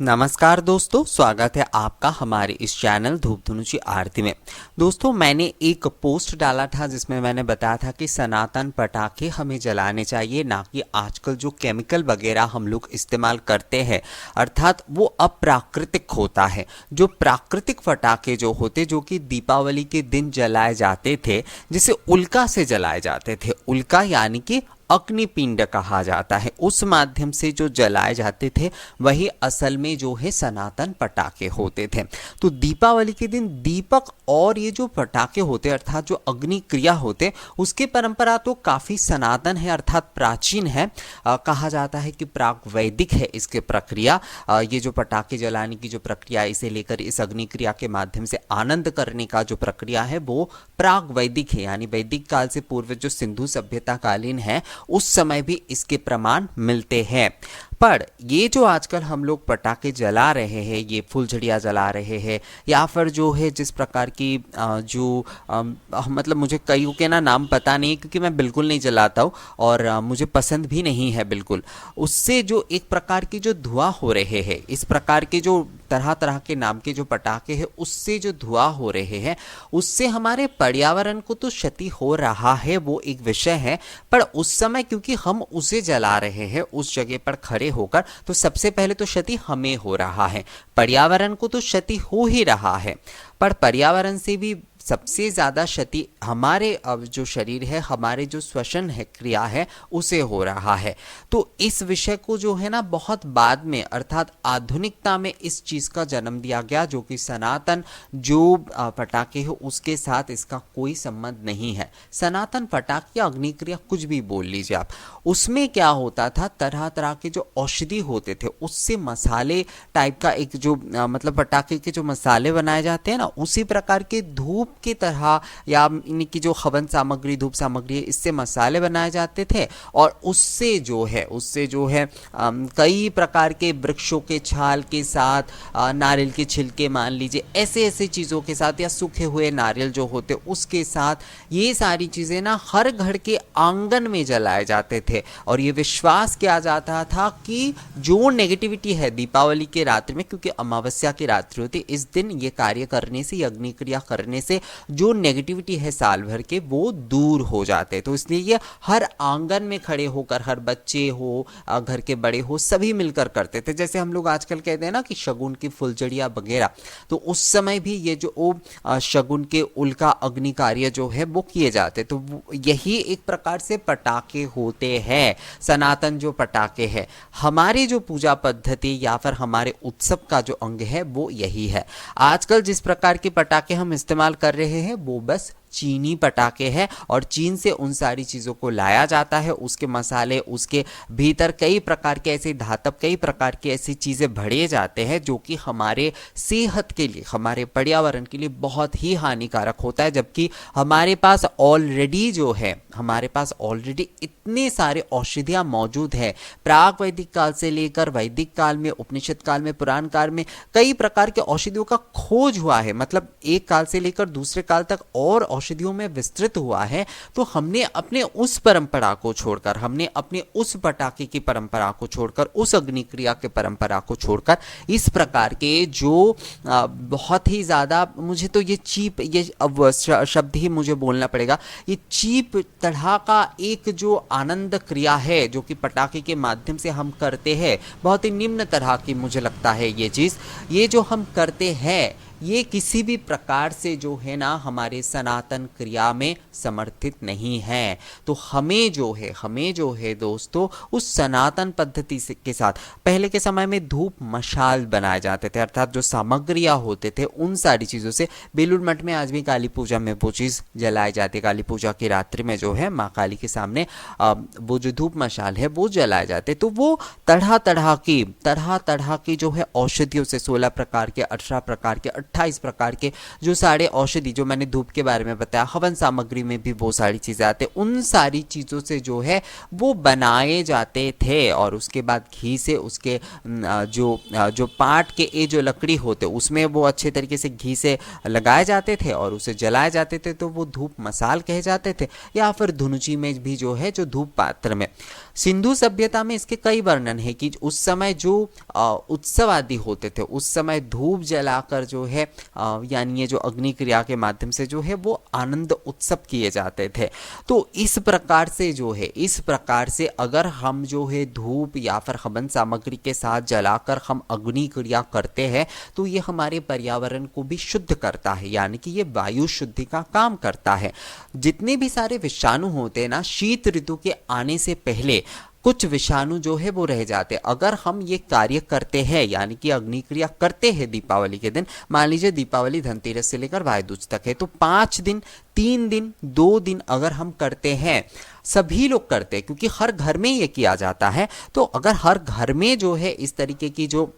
नमस्कार दोस्तों, स्वागत है आपका हमारे इस चैनल धूप धनुषी आरती में। दोस्तों, मैंने एक पोस्ट डाला था जिसमें मैंने बताया था कि सनातन पटाखे हमें जलाने चाहिए, ना कि आजकल जो केमिकल वगैरह हम लोग इस्तेमाल करते हैं, अर्थात वो अप्राकृतिक होता है। जो प्राकृतिक पटाखे जो होते, जो कि दीपावली के दिन जलाए जाते थे, जिसे उल्का से जलाए जाते थे। उल्का यानी कि अग्निपिंड कहा जाता है, उस माध्यम से जो जलाए जाते थे वही असल में जो है सनातन पटाखे होते थे। तो दीपावली के दिन दीपक और ये जो पटाखे होते अर्थात जो अग्नि क्रिया होते, उसकी परंपरा तो काफ़ी सनातन है, अर्थात प्राचीन है। कहा जाता है कि प्राक वैदिक है इसके प्रक्रिया। ये जो पटाखे जलाने की जो प्रक्रिया, इसे लेकर इस अग्नि क्रिया के माध्यम से आनंद करने का जो प्रक्रिया है वो प्राक वैदिक है, यानी वैदिक काल से पूर्व जो सिंधु सभ्यता कालीन है उस समय भी इसके प्रमाण मिलते हैं। पर ये जो आजकल हम लोग पटाखे जला रहे हैं, ये फुलझड़ियाँ जला रहे हैं, या फिर जो है जिस प्रकार की मतलब मुझे कईयों के ना नाम पता नहीं, क्योंकि मैं बिल्कुल नहीं जलाता हूँ और मुझे पसंद भी नहीं है बिल्कुल। उससे जो एक प्रकार की जो धुआं हो रहे हैं, इस प्रकार के जो तरह तरह के नाम के जो पटाखे हैं, उससे जो धुआं हो रहे हैं, उससे हमारे पर्यावरण को तो क्षति हो रहा है, वो एक विषय है। पर उस समय क्योंकि हम उसे जला रहे हैं उस जगह पर खड़े होकर, तो सबसे पहले तो क्षति हमें हो रहा है, पर्यावरण को तो क्षति हो ही रहा है। पर पर्यावरण से भी सबसे ज़्यादा क्षति हमारे अब जो शरीर है, हमारे जो श्वसन है क्रिया है, उसे हो रहा है। तो इस विषय को जो है ना बहुत बाद में अर्थात आधुनिकता में इस चीज़ का जन्म दिया गया, जो कि सनातन जो पटाखे है उसके साथ इसका कोई संबंध नहीं है। सनातन पटाखे या अग्निक्रिया कुछ भी बोल लीजिए आप, उसमें क्या होता था, तरह तरह के जो औषधि होते थे उससे मसाले टाइप का एक जो मतलब पटाखे के जो मसाले बनाए जाते हैं ना, उसी प्रकार के धूप की तरह या इनकी जो हवन सामग्री, धूप सामग्री है, इससे मसाले बनाए जाते थे। और उससे जो है कई प्रकार के वृक्षों के छाल के साथ, नारियल के छिलके मान लीजिए, ऐसे ऐसे चीज़ों के साथ, या सूखे हुए नारियल जो होते उसके साथ, ये सारी चीज़ें ना हर घर के आंगन में जलाए जाते थे। और ये विश्वास किया जाता था कि जो नेगेटिविटी है दीपावली के रात्रि में, क्योंकि अमावस्या की रात्रि होती, इस दिन ये कार्य करने से, अग्नि क्रिया करने से जो नेगेटिविटी है साल भर के, वो दूर हो जाते। तो इसलिए ये हर आंगन में खड़े होकर, हर बच्चे हो, घर के बड़े हो, सभी मिलकर करते थे। जैसे हम लोग आजकल कहते हैं ना कि शगुन की फुलझड़ियाँ वगैरह, तो उस समय भी ये जो शगुन के उल्का अग्नि कार्य जो है वो किए जाते। तो यही एक प्रकार से पटाखे होते हैं। सनातन जो पटाखे है, हमारी जो पूजा पद्धति या फिर हमारे उत्सव का जो अंग है वो यही है। आजकल जिस प्रकार के पटाखे हम इस्तेमाल कर रहे हैं वो बस चीनी पटाखे हैं, और चीन से उन सारी चीज़ों को लाया जाता है। उसके मसाले, उसके भीतर कई प्रकार के ऐसे धातु, कई प्रकार की ऐसी चीज़ें भरे जाते हैं जो कि हमारे सेहत के लिए, हमारे पर्यावरण के लिए बहुत ही हानिकारक होता है। जबकि हमारे पास ऑलरेडी इतने सारे औषधियाँ मौजूद है। प्राक वैदिक काल से लेकर वैदिक काल में, उपनिषद काल में, पुराण काल में कई प्रकार के औषधियों का खोज हुआ है। मतलब एक काल से लेकर दूसरे काल तक और औषधियों में विस्तृत हुआ है। तो हमने अपने उस परंपरा को छोड़कर, हमने अपने उस पटाखे की परंपरा को छोड़कर, उस अग्नि क्रिया के परंपरा को छोड़कर, इस प्रकार के जो बहुत ही ज़्यादा, मुझे तो ये चीप, ये अब शब्द ही मुझे बोलना पड़ेगा, ये चीप तरह का एक जो आनंद क्रिया है जो कि पटाखे के माध्यम से हम करते हैं, बहुत ही निम्न तरह की मुझे लगता है ये चीज़। ये जो हम करते हैं ये किसी भी प्रकार से जो है ना हमारे सनातन क्रिया में समर्थित नहीं है। तो हमें जो है दोस्तों, उस सनातन पद्धति के साथ, पहले के समय में धूप मशाल बनाए जाते थे, अर्थात जो सामग्रियाँ होते थे उन सारी चीज़ों से। बेलूर मठ में आज भी काली पूजा में वो चीज़ जलाई जाती है। काली पूजा की रात्रि में जो है माँ काली के सामने वो जो धूप मशाल है वो जलाए जाते। तो वो तरह तरह की जो है औषधियों से, 16 प्रकार के, 18 प्रकार के, 28 प्रकार के जो सारे औषधि, जो मैंने धूप के बारे में बताया, हवन सामग्री में भी वो सारी चीज़ें आते, उन सारी चीज़ों से जो है वो बनाए जाते थे। और उसके बाद घी से उसके जो पाट के ये जो लकड़ी होते उसमें वो अच्छे तरीके से घी से लगाए जाते थे और उसे जलाए जाते थे, तो वो धूप मसाल कहे जाते थे। या फिर धुनुची में भी जो है, जो धूप पात्र में, सिंधु सभ्यता में इसके कई वर्णन है कि उस समय जो उत्सव आदि होते थे उस समय धूप जलाकर जो है यानी ये जो अग्नि क्रिया के माध्यम से जो है वो आनंद उत्सव किए जाते थे। तो इस प्रकार से जो है, इस प्रकार से अगर हम जो है धूप या फिर हवन सामग्री के साथ जलाकर हम अग्नि क्रिया करते हैं तो ये हमारे पर्यावरण को भी शुद्ध करता है, यानी कि ये वायु शुद्धि का काम करता है। जितने भी सारे विषाणु होते हैं ना, शीत ऋतु के आने से पहले कुछ विषाणु जो है वो रह जाते हैं। अगर हम ये कार्य करते हैं, यानी कि अग्नि क्रिया करते हैं दीपावली के दिन, मान लीजिए दीपावली धनतेरस से लेकर भाई दूज तक है, तो 5 दिन, 3 दिन, 2 दिन अगर हम करते हैं, सभी लोग करते हैं क्योंकि हर घर में ये किया जाता है। तो अगर हर घर में जो है इस तरीके की जो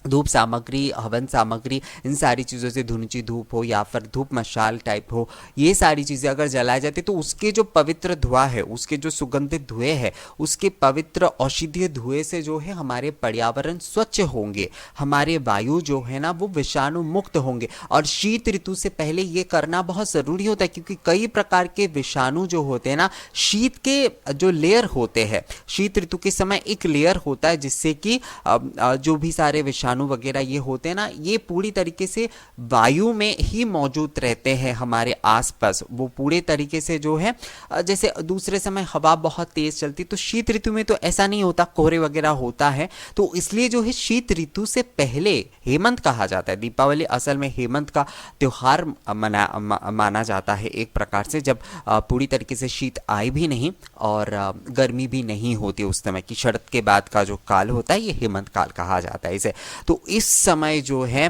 धूप सामग्री, हवन सामग्री, इन सारी चीज़ों से, धुनुची धूप हो या फिर धूप मशाल टाइप हो, ये सारी चीज़ें अगर जलाई जाती तो उसके जो पवित्र धुआं है, उसके जो सुगंधित धुएं है, उसके पवित्र औषधीय धुएं से जो है हमारे पर्यावरण स्वच्छ होंगे, हमारे वायु जो है ना वो विषाणु मुक्त होंगे। और शीत ऋतु से पहले ये करना बहुत ज़रूरी होता है क्योंकि कई प्रकार के विषाणु जो होते हैं ना, शीत के जो लेयर होते हैं, शीत ऋतु के समय एक लेयर होता है जिससे कि जो भी सारे विषाणु वगैरह ये होते हैं ना, ये पूरी तरीके से वायु में ही मौजूद रहते हैं हमारे आसपास। वो पूरे तरीके से जो है, जैसे दूसरे समय हवा बहुत तेज चलती, तो शीत ऋतु में तो ऐसा नहीं होता, कोहरे वगैरह होता है। तो इसलिए जो है शीत ऋतु से पहले हेमंत कहा जाता है। दीपावली असल में हेमंत का त्योहार माना जाता है एक प्रकार से, जब पूरी तरीके से शीत आए भी नहीं और गर्मी भी नहीं होती उस समय की, शरद के बाद का जो काल होता है ये हेमंत काल कहा जाता है इसे। तो इस समय जो है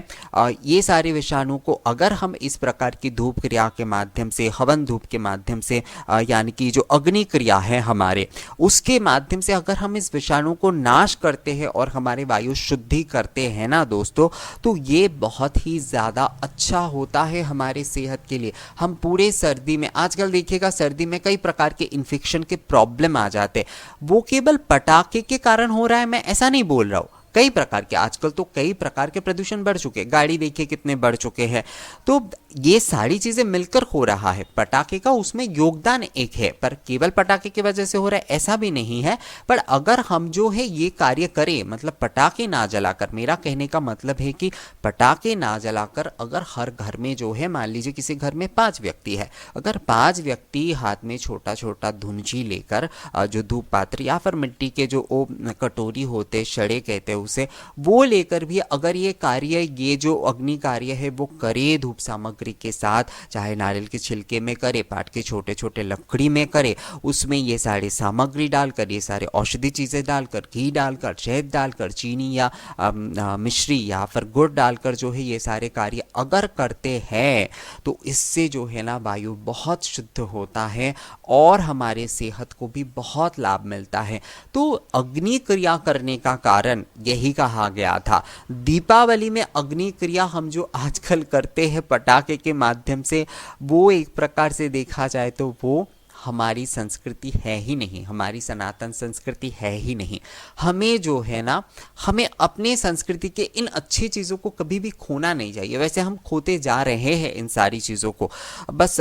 ये सारे विषाणु को अगर हम इस प्रकार की धूप क्रिया के माध्यम से, हवन धूप के माध्यम से, यानी कि जो अग्नि क्रिया है हमारे, उसके माध्यम से अगर हम इस विषाणु को नाश करते हैं और हमारे वायु शुद्धि करते हैं ना दोस्तों, तो ये बहुत ही ज़्यादा अच्छा होता है हमारे सेहत के लिए। हम पूरे सर्दी में, आजकल देखिएगा सर्दी में कई प्रकार के इन्फेक्शन के प्रॉब्लम आ जाते हैं, वो केवल पटाखे के कारण हो रहा है, मैं ऐसा नहीं बोल रहा हूँ। कई प्रकार के, आजकल तो कई प्रकार के प्रदूषण बढ़ चुके हैं, गाड़ी देखिए कितने बढ़ चुके हैं, तो ये सारी चीजें मिलकर हो रहा है। पटाखे का उसमें योगदान एक है, पर केवल पटाखे की वजह से हो रहा है ऐसा भी नहीं है। पर अगर हम जो है ये कार्य करें, मतलब पटाखे ना जलाकर, मेरा कहने का मतलब है कि पटाखे ना जलाकर अगर हर घर में जो है, मान लीजिए किसी घर में 5 व्यक्ति है, अगर 5 व्यक्ति हाथ में छोटा छोटा धुनची लेकर, जो धूप पात्र या फिर मिट्टी के जो कटोरी होते, शड़े कहते हैं उसे, वो लेकर भी अगर ये कार्य, ये जो अग्नि कार्य है वो करे धूप सामग्री के साथ, चाहे नारियल के छिलके में करे, पाट के छोटे छोटे लकड़ी में करे, उसमें ये सारी सामग्री डालकर, ये सारे औषधि चीज़ें डालकर, घी डालकर, शहद डालकर, चीनी या मिश्री या फिर गुड़ डालकर जो है ये सारे कार्य अगर करते हैं तो इससे जो है ना वायु बहुत शुद्ध होता है और हमारे सेहत को भी बहुत लाभ मिलता है। तो अग्नि क्रिया करने का कारण यही कहा गया था। दीपावली में अग्नि क्रिया हम जो आजकल करते हैं पटाखे के माध्यम से, वो एक प्रकार से देखा जाए तो वो हमारी संस्कृति है ही नहीं, हमारी सनातन संस्कृति है ही नहीं। हमें जो है ना, हमें अपने संस्कृति के इन अच्छी चीज़ों को कभी भी खोना नहीं चाहिए। वैसे हम खोते जा रहे हैं इन सारी चीज़ों को, बस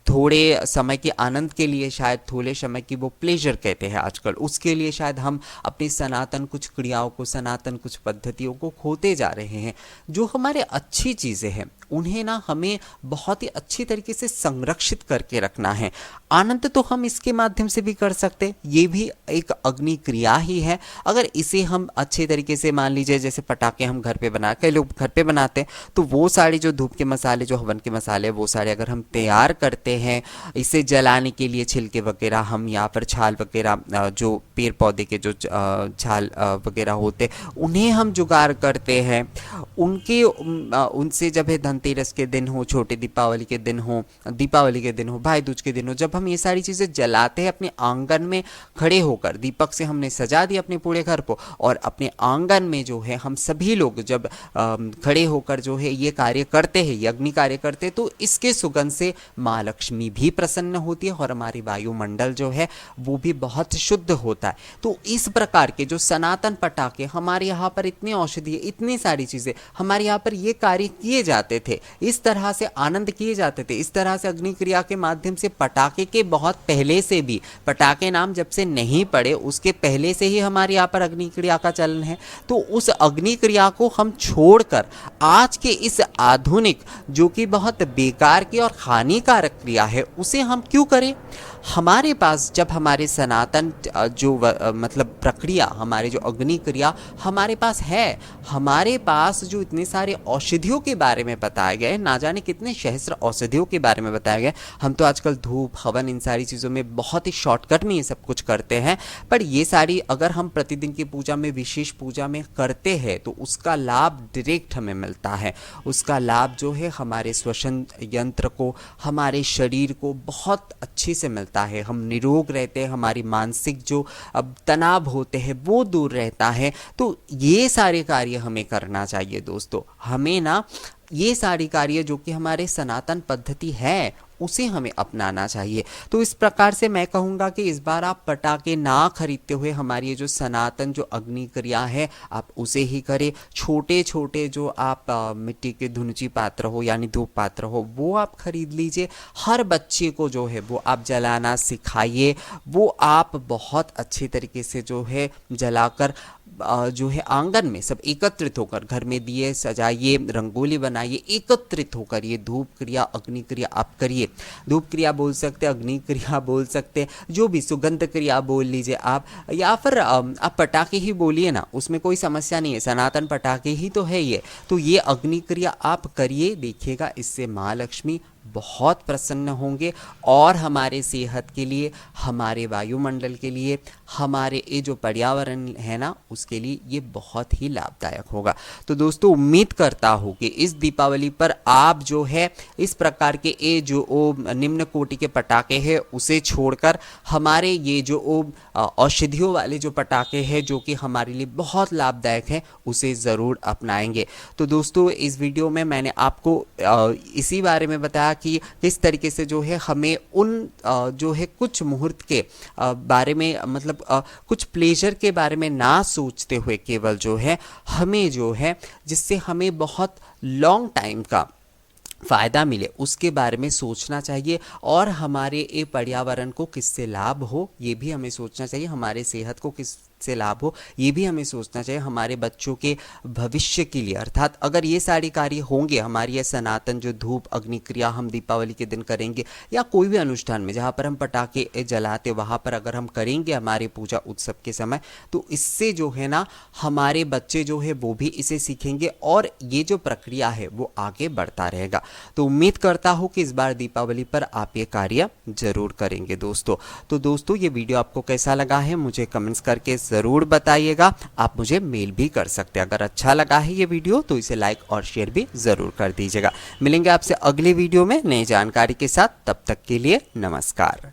थोड़े समय के आनंद के लिए, शायद थोड़े समय की वो प्लेजर कहते हैं आजकल, उसके लिए शायद हम अपनी सनातन कुछ क्रियाओं को, सनातन कुछ पद्धतियों को खोते जा रहे हैं। जो हमारे अच्छी चीज़ें हैं उन्हें ना हमें बहुत ही अच्छी तरीके से संरक्षित करके रखना है। आनंद तो हम इसके माध्यम से भी कर सकते, ये भी एक अग्नि क्रिया ही है। अगर इसे हम अच्छे तरीके से, मान लीजिए जैसे पटाखे हम घर पे बना, कई लोग घर पे बनाते हैं, तो वो सारे जो धूप के मसाले, जो हवन के मसाले, वो सारे अगर हम तैयार करते हैं, इसे जलाने के लिए छिलके वगैरह हम या फिर छाल वगैरह, जो पेड़ पौधे के जो छाल वगैरह होते, उन्हें हम जुगाड़ करते हैं, उनसे जब है धनतेरस के दिन हो, छोटे दीपावली के दिन हो, दीपावली के दिन हो, भाई दूज के दिन हो, जब हम ये सारी चीज़ें जलाते हैं अपने आंगन में खड़े होकर, दीपक से हमने सजा दिया अपने पूरे घर को, और अपने आंगन में जो है हम सभी लोग जब खड़े होकर जो है ये कार्य करते हैं, ये अग्नि कार्य करते हैं, तो इसके सुगंध से माँ लक्ष्मी भी प्रसन्न होती है और हमारी वायुमंडल जो है वो भी बहुत शुद्ध होता है। तो इस प्रकार के जो सनातन पटाखे, हमारे यहाँ पर इतनी औषधि, इतनी सारी चीज़ें, हमारे यहाँ पर ये कार्य किए जाते थे, इस तरह से आनंद किए जाते थे, इस तरह से अग्नि क्रिया के माध्यम से, पटाखे के बहुत पहले से भी, पटाखे नाम जब से नहीं पड़े उसके पहले से ही हमारे यहाँ पर अग्नि क्रिया का चलन है। तो उस अग्नि क्रिया को हम छोड़कर आज के इस आधुनिक, जो कि बहुत बेकार की और हानिकारक क्रिया है, उसे हम क्यों करें? हमारे पास जब हमारे सनातन जो मतलब प्रक्रिया, हमारे जो अग्नि क्रिया हमारे पास है, हमारे पास जो इतने सारे औषधियों के बारे में बताया गया है, ना जाने कितने सहस्त्र औषधियों के बारे में बताया गया है। हम तो आजकल धूप हवन इन सारी चीज़ों में बहुत ही शॉर्टकट में ये सब कुछ करते हैं, पर ये सारी अगर हम प्रतिदिन की पूजा में, विशेष पूजा में करते हैं तो उसका लाभ डायरेक्ट हमें मिलता है। उसका लाभ जो है हमारे श्वसन यंत्र को, हमारे शरीर को बहुत अच्छे से मिलता है। हम निरोग रहते हैं, हमारी मानसिक जो अब तनाव होते हैं वो दूर रहता है। तो ये सारे कार्य हमें करना चाहिए दोस्तों। हमें ना ये सारी कार्य जो कि हमारे सनातन पद्धति है उसे हमें अपनाना चाहिए। तो इस प्रकार से मैं कहूँगा कि इस बार आप पटाखे ना खरीदते हुए हमारी ये जो सनातन जो अग्नि क्रिया है आप उसे ही करें। छोटे छोटे जो आप मिट्टी के धुनुची पात्र हो यानी धूप पात्र हो वो आप खरीद लीजिए। हर बच्चे को जो है वो आप जलाना सिखाइए। वो आप बहुत अच्छे तरीके से जो है जलाकर जो है आंगन में सब एकत्रित होकर घर में दिए सजाइए, रंगोली बनाइए, एकत्रित होकर ये धूप क्रिया अग्नि क्रिया आप करिए। धूप क्रिया बोल सकते, अग्नि क्रिया बोल सकते, जो भी सुगंध क्रिया बोल लीजिए आप, या फिर आप पटाखे ही बोलिए ना, उसमें कोई समस्या नहीं है, सनातन पटाखे ही तो है ये। तो ये अग्नि क्रिया आप करिए, देखिएगा इससे माँ लक्ष्मी बहुत प्रसन्न होंगे और हमारे सेहत के लिए, हमारे वायुमंडल के लिए, हमारे ये जो पर्यावरण है ना उसके लिए ये बहुत ही लाभदायक होगा। तो दोस्तों उम्मीद करता हूँ कि इस दीपावली पर आप जो है इस प्रकार के ये जो निम्न कोटि के पटाखे हैं उसे छोड़कर हमारे ये जो औषधियों वाले जो पटाखे हैं जो कि हमारे लिए बहुत लाभदायक है उसे ज़रूर अपनाएंगे। तो दोस्तों इस वीडियो में मैंने आपको इसी बारे में बताया कि किस तरीके से जो है हमें उन जो है कुछ मुहूर्त के बारे में, मतलब कुछ प्लेजर के बारे में ना सोचते हुए केवल जो है हमें जो है जिससे हमें बहुत लॉन्ग टाइम का फ़ायदा मिले उसके बारे में सोचना चाहिए। और हमारे ये पर्यावरण को किससे लाभ हो ये भी हमें सोचना चाहिए, हमारे सेहत को किस से लाभ हो ये भी हमें सोचना चाहिए, हमारे बच्चों के भविष्य के लिए। अर्थात अगर ये सारे कार्य होंगे, हमारी ये सनातन जो धूप अग्नि क्रिया हम दीपावली के दिन करेंगे या कोई भी अनुष्ठान में जहाँ पर हम पटाखे जलाते वहाँ पर अगर हम करेंगे हमारे पूजा उत्सव के समय, तो इससे जो है ना हमारे बच्चे जो है वो भी इसे सीखेंगे और ये जो प्रक्रिया है वो आगे बढ़ता रहेगा। तो उम्मीद करता हूँ कि इस बार दीपावली पर आप ये कार्य जरूर करेंगे दोस्तों। तो दोस्तों ये वीडियो आपको कैसा लगा है मुझे कमेंट्स करके ज़रूर बताइएगा। आप मुझे मेल भी कर सकते हैं। अगर अच्छा लगा है ये वीडियो तो इसे लाइक और शेयर भी ज़रूर कर दीजिएगा। मिलेंगे आपसे अगली वीडियो में नई जानकारी के साथ, तब तक के लिए नमस्कार।